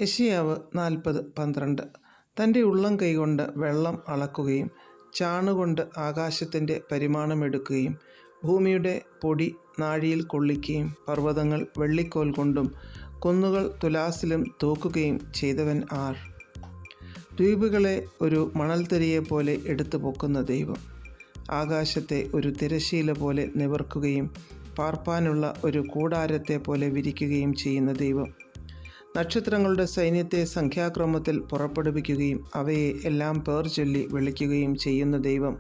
യെശയ്യാവ് 40:12. തൻ്റെ ഉള്ളം കൈകൊണ്ട് വെള്ളം അളക്കുകയും ചാണുകൊണ്ട് ആകാശത്തിൻ്റെ പരിമാണമെടുക്കുകയും ഭൂമിയുടെ പൊടി നാഴിയിൽ കൊള്ളിക്കുകയും പർവ്വതങ്ങൾ വെള്ളിക്കോൽ കൊണ്ടും കുന്നുകൾ തുലാസിലും തൂക്കുകയും ചെയ്തവൻ ആർ? ദ്വീപുകളെ ഒരു മണൽത്തരിയെപ്പോലെ എടുത്തു പൊക്കുന്ന ദൈവം, ആകാശത്തെ ഒരു തിരശ്ശീല പോലെ നിവർക്കുകയും പാർപ്പാനുള്ള ഒരു കൂടാരത്തെ പോലെ വിരിക്കുകയും ചെയ്യുന്ന ദൈവം, നക്ഷത്രങ്ങളുടെ സൈന്യത്തെ സംഖ്യാക്രമത്തിൽ പുറപ്പെടുവിക്കുകയും അവയെ എല്ലാം പേർ ചൊല്ലി വിളിക്കുകയും ചെയ്യുന്ന ദൈവം,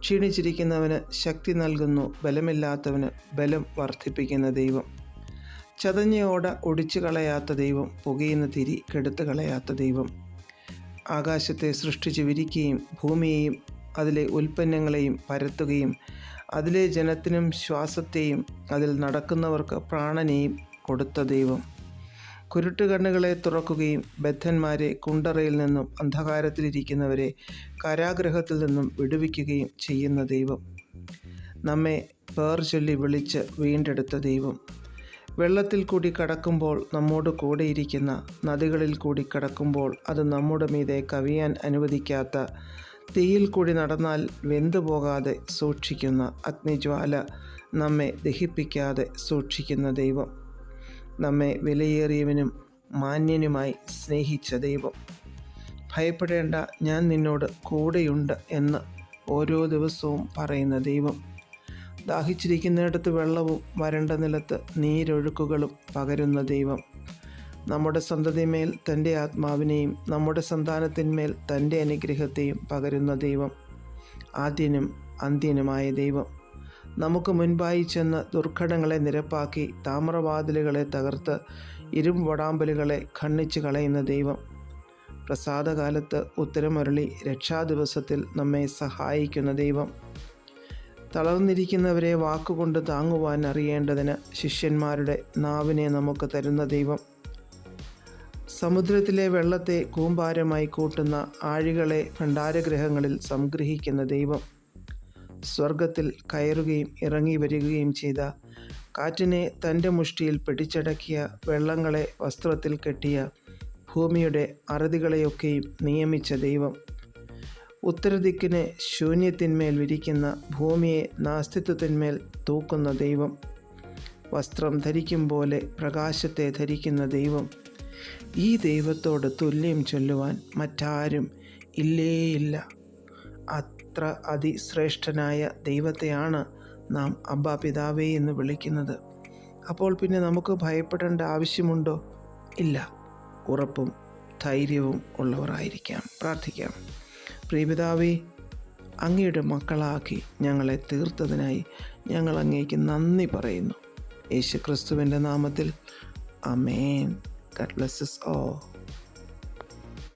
ക്ഷീണിച്ചിരിക്കുന്നവന് ശക്തി നൽകുന്നു, ബലമില്ലാത്തവന് ബലം വർദ്ധിപ്പിക്കുന്ന ദൈവം, ചതഞ്ഞ ഓട ഒടിച്ചു കളയാത്ത ദൈവം, പുകയുന്ന തിരി കെടുത്തു കളയാത്ത ദൈവം, ആകാശത്തെ സൃഷ്ടിച്ച് വിരിക്കുകയും ഭൂമിയെയും അതിലെ ഉൽപ്പന്നങ്ങളെയും പരത്തുകയും അതിലെ ജനത്തിനും ശ്വാസത്തെയും അതിൽ നടക്കുന്നവർക്ക് പ്രാണനെയും കൊടുത്ത ദൈവം, കുരുട്ടുകണ്ണുകളെ തുറക്കുകയും ബദ്ധന്മാരെ കുണ്ടറയിൽ നിന്നും അന്ധകാരത്തിലിരിക്കുന്നവരെ കാരാഗൃഹത്തിൽ നിന്നും വിടുവിക്കുകയും ചെയ്യുന്ന ദൈവം, നമ്മെ പേർ ചൊല്ലി വിളിച്ച് വീണ്ടെടുത്ത ദൈവം, വെള്ളത്തിൽ കൂടി കടക്കുമ്പോൾ നമ്മോട് കൂടെയിരിക്കുന്ന, നദികളിൽ കൂടി കടക്കുമ്പോൾ അത് നമ്മുടെ മീതെ കവിയാൻ അനുവദിക്കാത്ത, തീയിൽ കൂടി നടന്നാൽ വെന്തുപോകാതെ സൂക്ഷിക്കുന്ന, അഗ്നിജ്വാല നമ്മെ ദഹിപ്പിക്കാതെ സൂക്ഷിക്കുന്ന ദൈവം, നമ്മെ വിലയേറിയവനും മാന്യനുമായി സ്നേഹിച്ച ദൈവം, ഭയപ്പെടേണ്ട, ഞാൻ നിന്നോട് കൂടെയുണ്ട് എന്ന് ഓരോ ദിവസവും പറയുന്ന ദൈവം, ദാഹിച്ചിരിക്കുന്നിടത്ത് വെള്ളവും വരണ്ട നിലത്ത് നീരൊഴുക്കുകളും പകരുന്ന ദൈവം, നമ്മുടെ സന്തതിമേൽ തൻ്റെ ആത്മാവിനെയും നമ്മുടെ സന്താനത്തിന്മേൽ തൻ്റെ അനുഗ്രഹത്തെയും പകരുന്ന ദൈവം, ആദ്യനും അന്ത്യനുമായ ദൈവം, നമുക്ക് മുൻപായി ചെന്ന് ദുർഘടങ്ങളെ നിരപ്പാക്കി താമ്രവാതിലുകളെ തകർത്ത് ഇരുമ്പൊടാമ്പലുകളെ ഖണ്ഡിച്ചു കളയുന്ന ദൈവം, പ്രസാദകാലത്ത് ഉത്തരമരുളി രക്ഷാദിവസത്തിൽ നമ്മെ സഹായിക്കുന്ന ദൈവം, തളർന്നിരിക്കുന്നവരെ വാക്കുകൊണ്ട് താങ്ങുവാൻ അറിയേണ്ടതിന് ശിഷ്യന്മാരുടെ നാവിനെ നമുക്ക് തരുന്ന ദൈവം, സമുദ്രത്തിലെ വെള്ളത്തെ കൂമ്പാരമായി കൂട്ടുന്ന, ആഴികളെ ഭണ്ഡാരഗൃഹങ്ങളിൽ സംഗ്രഹിക്കുന്ന ദൈവം, സ്വർഗത്തിൽ കയറുകയും ഇറങ്ങി വരികയും ചെയ്ത, കാറ്റിനെ തൻ്റെ മുഷ്ടിയിൽ പിടിച്ചടക്കിയ, വെള്ളങ്ങളെ വസ്ത്രത്തിൽ കെട്ടിയ, ഭൂമിയുടെ അറുതികളെയൊക്കെയും നിയമിച്ച ദൈവം, ഉത്തരദിക്കിനെ ശൂന്യത്തിന്മേൽ വിരിക്കുന്ന, ഭൂമിയെ നാസ്തിത്വത്തിന്മേൽ തൂക്കുന്ന ദൈവം, വസ്ത്രം ധരിക്കും പോലെ പ്രകാശത്തെ ധരിക്കുന്ന ദൈവം, ഈ ദൈവത്തോട് തുല്യം ചൊല്ലുവാൻ മറ്റാരും ഇല്ലേയില്ല. അത്ര അതിശ്രേഷ്ഠനായ ദൈവത്തെയാണ് നാം അബ്ബാ പിതാവേ എന്ന് വിളിക്കുന്നത്. അപ്പോൾ പിന്നെ നമുക്ക് ഭയപ്പെടേണ്ട ആവശ്യമുണ്ടോ? ഇല്ല. ഉറപ്പും ധൈര്യവും ഉള്ളവരായിരിക്കാം. പ്രാർത്ഥിക്കാം. പ്രിയപിതാവേ, അങ്ങയുടെ മക്കളാക്കി ഞങ്ങളെ തീർത്തതിനായി ഞങ്ങൾ അങ്ങേക്ക് നന്ദി പറയുന്നു. യേശുക്രിസ്തുവിൻ്റെ നാമത്തിൽ ആമേൻ. God bless us all.